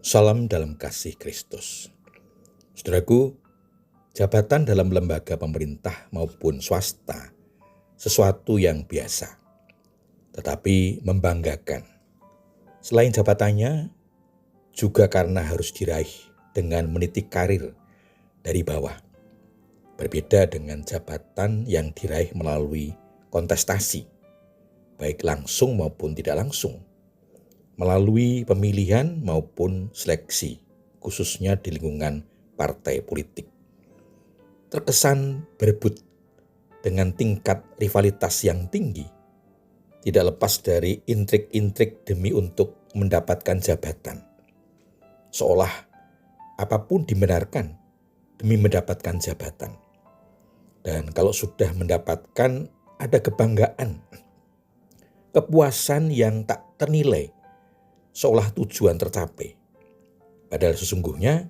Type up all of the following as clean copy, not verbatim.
Salam dalam kasih Kristus. Saudaraku, jabatan dalam lembaga pemerintah maupun swasta sesuatu yang biasa, tetapi membanggakan. Selain jabatannya, juga karena harus diraih dengan meniti karir dari bawah. Berbeda dengan jabatan yang diraih melalui kontestasi, baik langsung maupun tidak langsung, melalui pemilihan maupun seleksi, khususnya di lingkungan partai politik. Terkesan berebut dengan tingkat rivalitas yang tinggi, tidak lepas dari intrik-intrik demi untuk mendapatkan jabatan. Seolah apapun dibenarkan demi mendapatkan jabatan. Dan kalau sudah mendapatkan, ada kebanggaan, kepuasan yang tak ternilai, seolah tujuan tercapai. Padahal sesungguhnya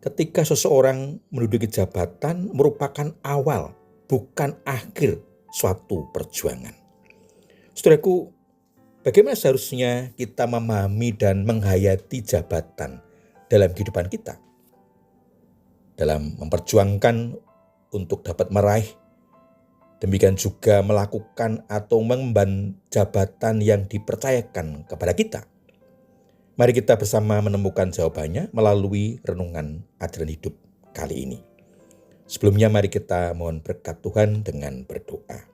ketika seseorang menduduki jabatan merupakan awal, bukan akhir suatu perjuangan. Saudaraku, bagaimana seharusnya kita memahami dan menghayati jabatan dalam kehidupan kita? Dalam memperjuangkan untuk dapat meraih, demikian juga melakukan atau mengemban jabatan yang dipercayakan kepada kita. Mari kita bersama menemukan jawabannya melalui renungan ajaran hidup kali ini. Sebelumnya mari kita mohon berkat Tuhan dengan berdoa.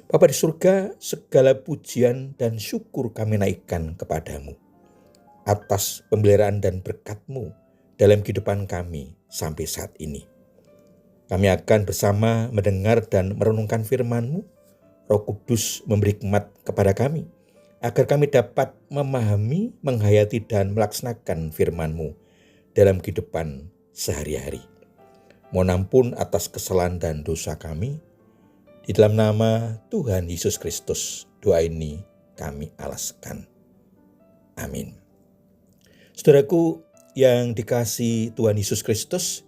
Bapa di surga, segala pujian dan syukur kami naikkan kepadamu atas pemeliharaan dan berkat-Mu dalam kehidupan kami sampai saat ini. Kami akan bersama mendengar dan merenungkan firman-Mu. Roh Kudus memberi hikmat kepada kami, agar kami dapat memahami, menghayati, dan melaksanakan firman-Mu dalam kehidupan sehari-hari. Mohon ampun atas kesalahan dan dosa kami. Di dalam nama Tuhan Yesus Kristus, doa ini kami alaskan. Amin. Saudaraku yang dikasihi Tuhan Yesus Kristus,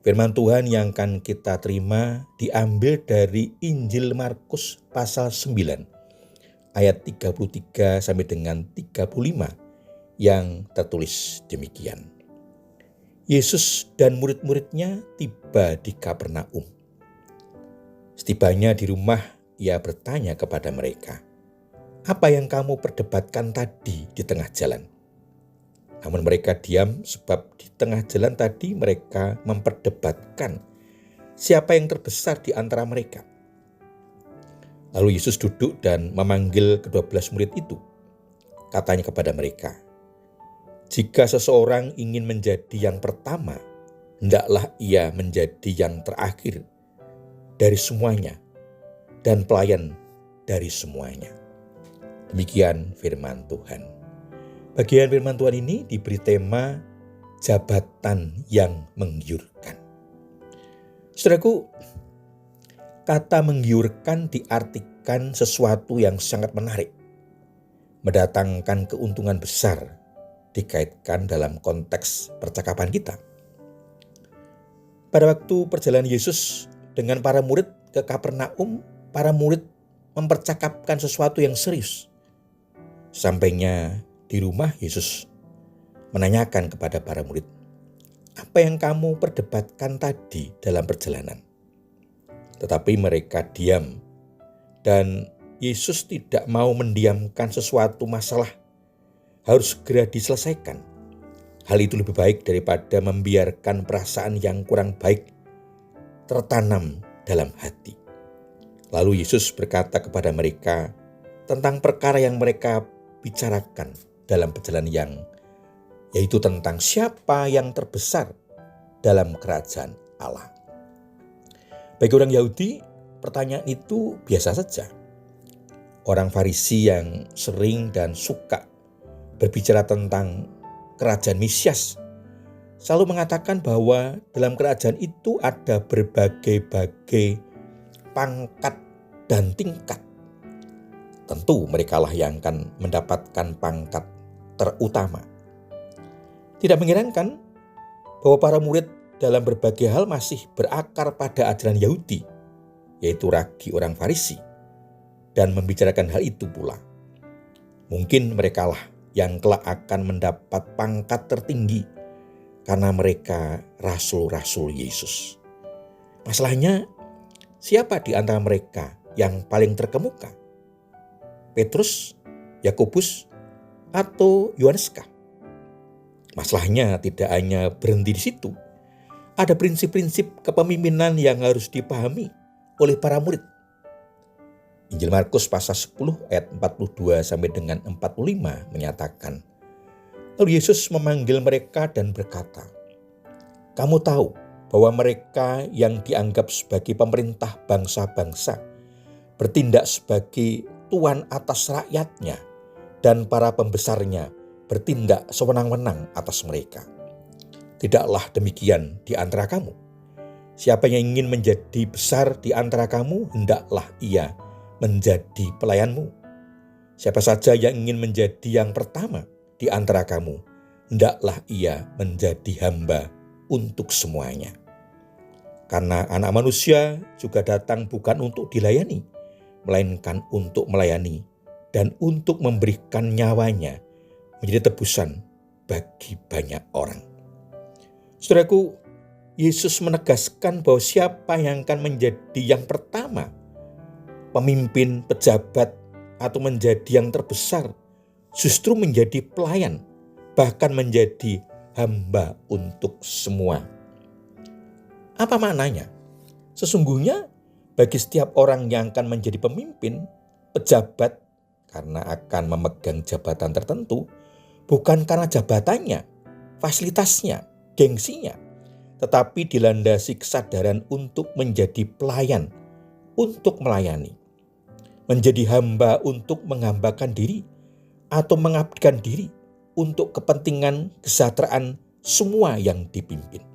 firman Tuhan yang akan kita terima diambil dari Injil Markus pasal 9. Ayat 33 sampai dengan 35 yang tertulis demikian. Yesus dan murid-muridnya tiba di Kapernaum. Setibanya di rumah, ia bertanya kepada mereka, "Apa yang kamu perdebatkan tadi di tengah jalan?" Namun mereka diam, sebab di tengah jalan tadi mereka memperdebatkan siapa yang terbesar di antara mereka. Lalu Yesus duduk dan memanggil ke-12 murid itu. Katanya kepada mereka, "Jika seseorang ingin menjadi yang pertama, hendaklah ia menjadi yang terakhir dari semuanya dan pelayan dari semuanya." Demikian firman Tuhan. Bagian firman Tuhan ini diberi tema jabatan yang menggiurkan. Saudaraku, kata menggiurkan diartikan sesuatu yang sangat menarik, mendatangkan keuntungan besar, dikaitkan dalam konteks percakapan kita. Pada waktu perjalanan Yesus dengan para murid ke Kapernaum, para murid mempercakapkan sesuatu yang serius. Sampainya di rumah, Yesus menanyakan kepada para murid, "Apa yang kamu perdebatkan tadi dalam perjalanan?" Tetapi mereka diam, dan Yesus tidak mau mendiamkan sesuatu masalah, harus segera diselesaikan. Hal itu lebih baik daripada membiarkan perasaan yang kurang baik tertanam dalam hati. Lalu Yesus berkata kepada mereka tentang perkara yang mereka bicarakan dalam perjalanan yaitu tentang siapa yang terbesar dalam kerajaan Allah. Bagi orang Yahudi, pertanyaan itu biasa saja. Orang Farisi yang sering dan suka berbicara tentang kerajaan Mesias selalu mengatakan bahwa dalam kerajaan itu ada berbagai-bagai pangkat dan tingkat. Tentu merekalah yang akan mendapatkan pangkat terutama. Tidak mengherankan bahwa para murid dalam berbagai hal masih berakar pada ajaran Yahudi, yaitu ragi orang Farisi, dan membicarakan hal itu pula. Mungkin merekalah yang kelak akan mendapat pangkat tertinggi karena mereka rasul-rasul Yesus. Masalahnya, siapa di antara mereka yang paling terkemuka? Petrus, Yakobus, atau Yohanes-kah? Masalahnya tidak hanya berhenti di situ. Ada prinsip-prinsip kepemimpinan yang harus dipahami oleh para murid. Injil Markus pasal 10 ayat 42 sampai dengan 45 menyatakan, lalu Yesus memanggil mereka dan berkata, kamu tahu bahwa mereka yang dianggap sebagai pemerintah bangsa-bangsa bertindak sebagai tuan atas rakyatnya dan para pembesarnya bertindak sewenang-wenang atas mereka. Tidaklah demikian di antara kamu. Siapa yang ingin menjadi besar di antara kamu, hendaklah ia menjadi pelayanmu. Siapa saja yang ingin menjadi yang pertama di antara kamu, hendaklah ia menjadi hamba untuk semuanya. Karena Anak Manusia juga datang bukan untuk dilayani, melainkan untuk melayani dan untuk memberikan nyawanya menjadi tebusan bagi banyak orang. Saudaraku, Yesus menegaskan bahwa siapa yang akan menjadi yang pertama, pemimpin, pejabat, atau menjadi yang terbesar, justru menjadi pelayan, bahkan menjadi hamba untuk semua. Apa maknanya? Sesungguhnya bagi setiap orang yang akan menjadi pemimpin, pejabat, karena akan memegang jabatan tertentu, bukan karena jabatannya, fasilitasnya, gengsinya, tetapi dilandasi kesadaran untuk menjadi pelayan, untuk melayani, menjadi hamba untuk menghambakan diri atau mengabdikan diri untuk kepentingan kesejahteraan semua yang dipimpin.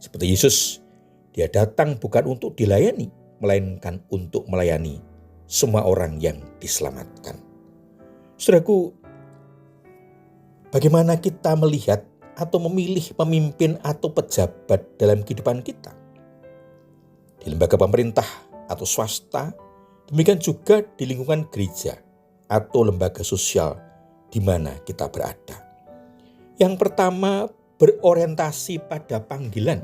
Seperti Yesus, dia datang bukan untuk dilayani, melainkan untuk melayani semua orang yang diselamatkan. Saudaraku, bagaimana kita melihat atau memilih pemimpin atau pejabat dalam kehidupan kita? Di lembaga pemerintah atau swasta, demikian juga di lingkungan gereja atau lembaga sosial di mana kita berada. Yang pertama, berorientasi pada panggilan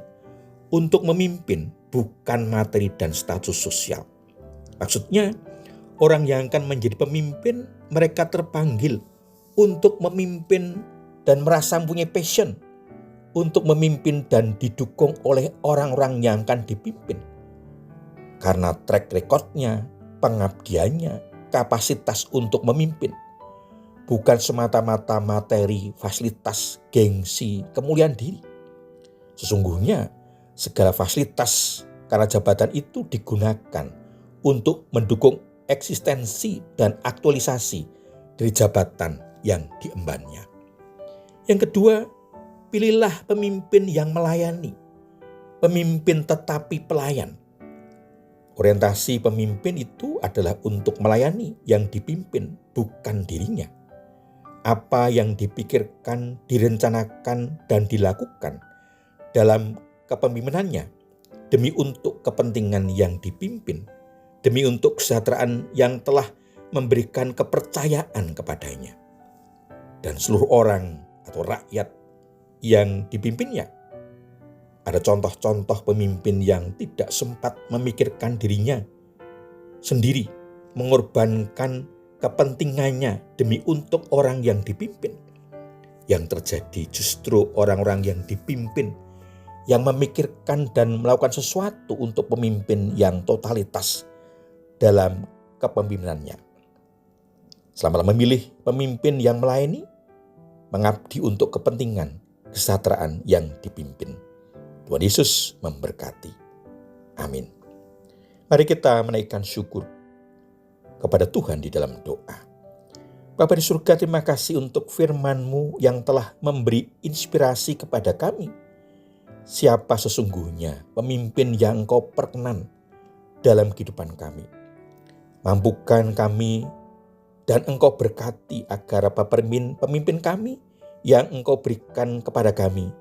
untuk memimpin, bukan materi dan status sosial. Maksudnya, orang yang akan menjadi pemimpin, mereka terpanggil untuk memimpin dan merasa mempunyai passion untuk memimpin dan didukung oleh orang-orang yang akan dipimpin. Karena track recordnya, pengabdiannya, kapasitas untuk memimpin. Bukan semata-mata materi, fasilitas, gengsi, kemuliaan diri. Sesungguhnya segala fasilitas karena jabatan itu digunakan untuk mendukung eksistensi dan aktualisasi dari jabatan yang diembannya. Yang kedua, pilihlah pemimpin yang melayani. Pemimpin tetapi pelayan. Orientasi pemimpin itu adalah untuk melayani yang dipimpin, bukan dirinya. Apa yang dipikirkan, direncanakan, dan dilakukan dalam kepemimpinannya demi untuk kepentingan yang dipimpin, demi untuk kesejahteraan yang telah memberikan kepercayaan kepadanya. Dan seluruh orang atau rakyat yang dipimpinnya. Ada contoh-contoh pemimpin yang tidak sempat memikirkan dirinya sendiri, mengorbankan kepentingannya demi untuk orang yang dipimpin. Yang terjadi justru orang-orang yang dipimpin yang memikirkan dan melakukan sesuatu untuk pemimpin yang totalitas dalam kepemimpinannya. Selamat memilih pemimpin yang melayani, mengabdi untuk kepentingan kesejahteraan yang dipimpin. Tuhan Yesus memberkati. Amin. Mari kita menaikkan syukur kepada Tuhan di dalam doa. Bapa di surga, terima kasih untuk firman-Mu yang telah memberi inspirasi kepada kami. Siapa sesungguhnya pemimpin yang Engkau perkenan dalam kehidupan kami. Mampukan kami dan Engkau berkati agar pemimpin kami yang Engkau berikan kepada kami,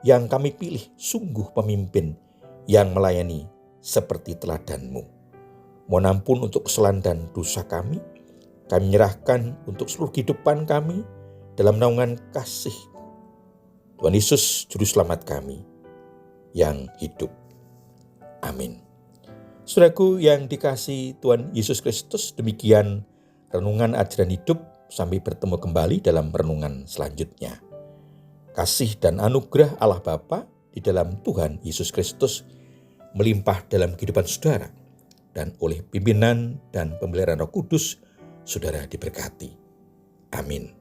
yang kami pilih sungguh pemimpin yang melayani seperti teladan-Mu. Mohon ampun untuk kesalahan dan dosa kami. Kami menyerahkan untuk seluruh kehidupan kami dalam naungan kasih Tuhan Yesus Juru Selamat kami yang hidup. Amin. Saudaraku yang dikasihi Tuhan Yesus Kristus, demikian renungan ajaran hidup. Sampai bertemu kembali dalam renungan selanjutnya. Kasih dan anugerah Allah Bapa di dalam Tuhan Yesus Kristus melimpah dalam kehidupan saudara, dan oleh pimpinan dan pemeliharaan Roh Kudus, saudara diberkati. Amin.